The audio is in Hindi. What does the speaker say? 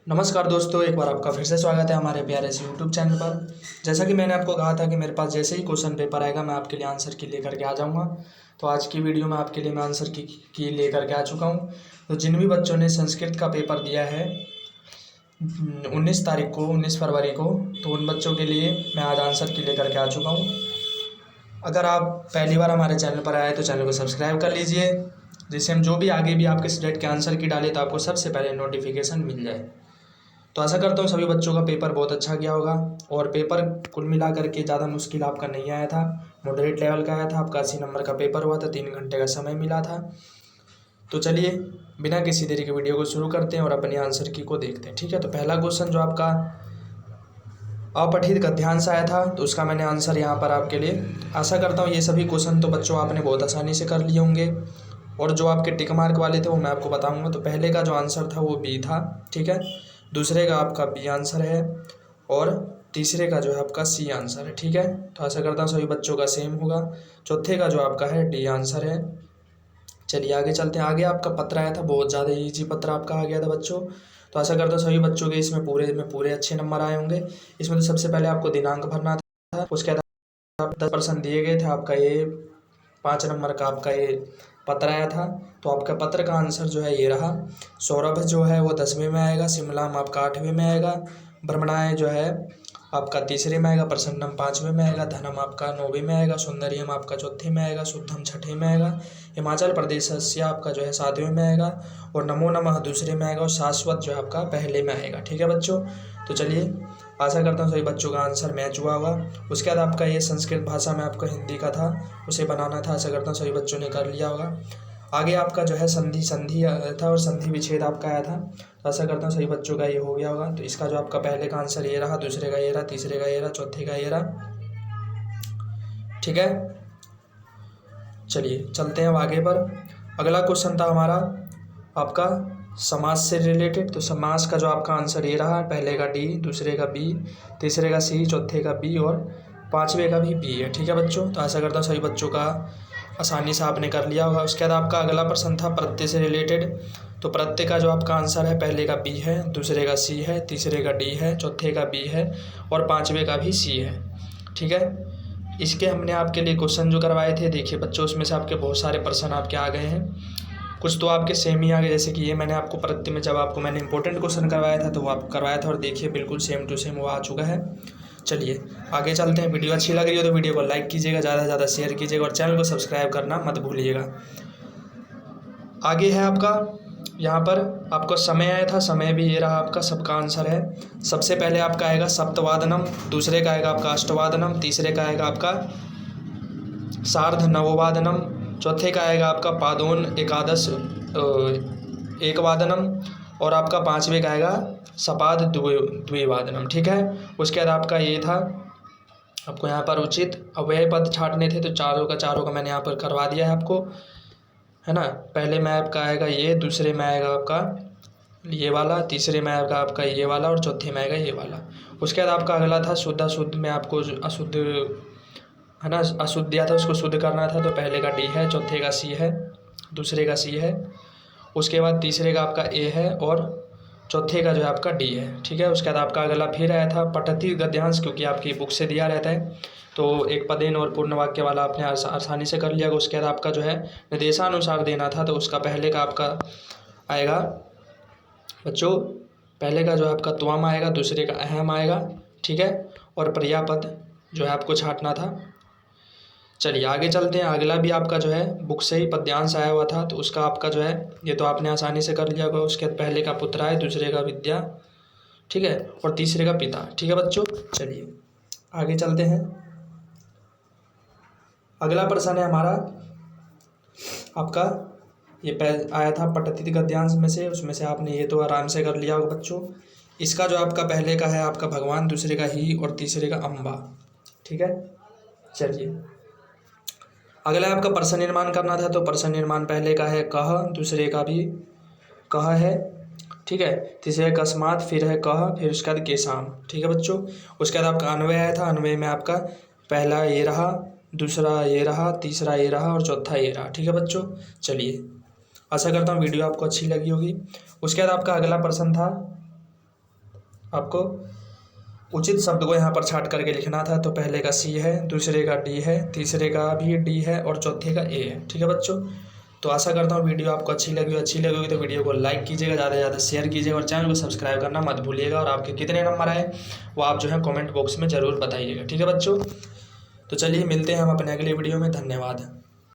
नमस्कार दोस्तों, एक बार आपका फिर से स्वागत है हमारे प्यारे से यूट्यूब चैनल पर। जैसा कि मैंने आपको कहा था कि मेरे पास जैसे ही क्वेश्चन पेपर आएगा मैं आपके लिए आंसर की लेकर के आ जाऊंगा। तो आज की वीडियो में आपके लिए मैं आंसर की लेकर के आ चुका हूं। तो जिन भी बच्चों ने संस्कृत का पेपर दिया है 19 फरवरी को, तो उन बच्चों के लिए मैं आज आंसर की लेकर के आ चुका हूँ। अगर आप पहली बार हमारे चैनल पर आए तो चैनल को सब्सक्राइब कर लीजिए, जिससे हम जो भी आगे भी आपके सब्जेक्ट के आंसर की डालें तो आपको सबसे पहले नोटिफिकेशन मिल जाए। तो आशा करता हूँ सभी बच्चों का पेपर बहुत अच्छा गया होगा और पेपर कुल मिला करके ज़्यादा मुश्किल आपका नहीं आया था, मॉडरेट लेवल का आया था। आपका 80 नंबर का पेपर हुआ था, 3 घंटे का समय मिला था। तो चलिए बिना किसी देरी के वीडियो को शुरू करते हैं और अपने आंसर की को देखते हैं। ठीक है, तो पहला क्वेश्चन जो आपका अपठित गद्यांश आया था तो उसका मैंने आंसर यहाँ पर आपके लिए, आशा करता हूँ ये सभी क्वेश्चन तो बच्चों आपने बहुत आसानी से कर लिए होंगे। और जो आपके टिक मार्क वाले थे वो मैं आपको बताऊंगा। तो पहले का जो आंसर था वो बी था, ठीक है। दूसरे का आपका बी आंसर है और तीसरे का जो है आपका सी आंसर है, ठीक है। तो आशा करता हूँ सभी बच्चों का सेम होगा। चौथे का जो आपका है डी आंसर है। चलिए आगे चलते हैं। आगे आपका पत्र आया था, बहुत ज़्यादा ईजी पत्र आपका आ गया था बच्चों। तो आशा करता हूँ सभी बच्चों के इसमें पूरे अच्छे नंबर आए होंगे। इसमें तो सबसे पहले आपको दिनांक भरना था, उसके बाद आप 10% दिए गए थे। आपका ये 5 नंबर का आपका ये पत्र आया था। तो आपका पत्र का आंसर जो है ये रहा। सौरभ जो है वो 10वें में आएगा, शिमलाम आपका 8वें में आएगा, भ्रमणाएँ जो है आपका 3रे में आएगा, प्रसन्नम 5वें में आएगा, धनम आपका 9वें में आएगा, सौंदर्यम आपका 4थे में आएगा, शुद्धम 6ठे में आएगा, हिमाचल प्रदेश से आपका जो है 7वें में आएगा और नमो नमः दूसरे में आएगा और शाश्वत जो है आपका पहले में आएगा, ठीक है बच्चों। तो चलिए आशा करता हूँ सभी बच्चों का आंसर मैच हुआ होगा। उसके बाद आपका ये संस्कृत भाषा में आपको हिंदी का था, उसे बनाना था। आशा करता हूँ सभी बच्चों ने कर लिया होगा। आगे आपका जो है संधि था और संधि विच्छेद आपका आया था। तो आशा करता हूँ सभी बच्चों का ये हो गया होगा। तो इसका जो आपका पहले का आंसर ये रहा, दूसरे का ये रहा, तीसरे का ये रहा, चौथे का ये रहा, ठीक है। चलिए चलते हैं अब आगे पर। अगला क्वेश्चन था हमारा आपका समास से रिलेटेड। तो समास का जो आपका आंसर ये रहा, पहले का डी, दूसरे का बी, तीसरे का सी, चौथे का बी और 5वें का भी बी है, ठीक है बच्चों। तो आशा करता हूँ सभी बच्चों का आसानी से आपने कर लिया होगा। उसके बाद आपका अगला प्रश्न था प्रत्यय से रिलेटेड। तो प्रत्यय का जो आपका आंसर है, पहले का बी है, दूसरे का सी है, तीसरे का डी है, चौथे का बी है और 5वें का भी सी है, ठीक है। इसके हमने आपके लिए क्वेश्चन जो करवाए थे, देखिए बच्चों उसमें से आपके बहुत सारे प्रश्न आपके आ गए हैं, कुछ तो आपके सेम ही आ गए। जैसे कि ये मैंने आपको प्रत्यय में जब आपको मैंने इंपॉर्टेंट क्वेश्चन करवाया था तो वो आपको करवाया था और देखिए बिल्कुल सेम टू सेम वो आ चुका है। चलिए आगे चलते हैं। वीडियो अच्छी लग रही हो तो वीडियो को लाइक कीजिएगा, ज़्यादा से ज़्यादा शेयर कीजिएगा और चैनल को सब्सक्राइब करना मत भूलिएगा। आगे है आपका यहाँ पर आपको समय आया था, समय भी ये रहा आपका, सबका आंसर है। सबसे पहले आपका आएगा सप्तवादनम, दूसरे का आएगा आपका अष्टवादनम, तीसरे का आएगा आपका सार्ध नववादनम, चौथे का आएगा आपका पादोन एकादश एकवादनम और आपका 5वें का आएगा सपाद द्विवादनम, ठीक है। उसके बाद आपका ये था, आपको यहाँ पर उचित अव्यय पद छांटने थे तो चारों का मैंने यहाँ पर करवा दिया है आपको, है ना। पहले में आपका आएगा ये, दूसरे में आएगा आपका ये वाला, तीसरे में आएगा आपका ये वाला और चौथे में आएगा ये वाला। उसके बाद आपका अगला था शुद्ध अशुद्ध में आपको अशुद्ध, है ना, अशुद्ध दिया था, उसको शुद्ध करना था। तो पहले का डी है, चौथे का सी है, दूसरे का सी है, उसके बाद तीसरे का आपका ए है और चौथे का जो है आपका डी है, ठीक है। उसके बाद आपका अगला फिर आया था पठती गद्यांश, क्योंकि आपकी बुक से दिया रहता है तो एक पदेन और पूर्ण वाक्य वाला आपने आसानी से कर लिया। उसके बाद आपका जो है निर्देशानुसार देना था, तो उसका पहले का आपका आएगा बच्चों, पहले का जो है आपका त्वम आएगा, दूसरे का अहम आएगा, ठीक है, और पर्यापद जो है आपको छांटना था। चलिए आगे चलते हैं। अगला भी आपका जो है बुक से ही पद्यांश आया हुआ था, तो उसका आपका जो है ये तो आपने आसानी से कर लिया होगा। उसके बाद पहले का पुत्र है, दूसरे का विद्या, ठीक है, और तीसरे का पिता, ठीक है बच्चों। चलिए आगे चलते हैं। अगला प्रश्न है हमारा आपका, ये आया था पठती गद्यांश में से, उसमें से आपने ये तो आराम से कर लिया होगा बच्चों। इसका जो आपका पहले का है आपका भगवान, दूसरे का ही और तीसरे का अम्बा, ठीक है। चलिए अगला आपका प्रश्न निर्माण करना था। तो प्रश्न निर्माण पहले का है कह, दूसरे का भी कह है, ठीक है, तीसरे का अकस्मात, फिर है कह, फिर उसके बाद केशाम, ठीक है बच्चों। उसके बाद आपका अन्वय आया था, अन्वय में आपका पहला ये रहा, दूसरा ये रहा, तीसरा ये रहा और चौथा ये रहा, ठीक है बच्चों। चलिए आशा करता हूँ वीडियो आपको अच्छी लगी होगी। उसके बाद आपका अगला प्रश्न था आपको उचित शब्द को यहाँ पर छांट करके लिखना था। तो पहले का सी है, दूसरे का डी है, तीसरे का भी डी है और चौथे का ए है। ठीक है बच्चों, तो आशा करता हूँ वीडियो आपको अच्छी लगी तो वीडियो को लाइक कीजिएगा, ज़्यादा से ज़्यादा शेयर कीजिएगा और चैनल को सब्सक्राइब करना मत भूलिएगा। और आपके कितने नंबर आए वो आप जो है कमेंट बॉक्स में ज़रूर बताइएगा। ठीक है बच्चों, तो चलिए मिलते हैं हम अपने अगले वीडियो में। धन्यवाद।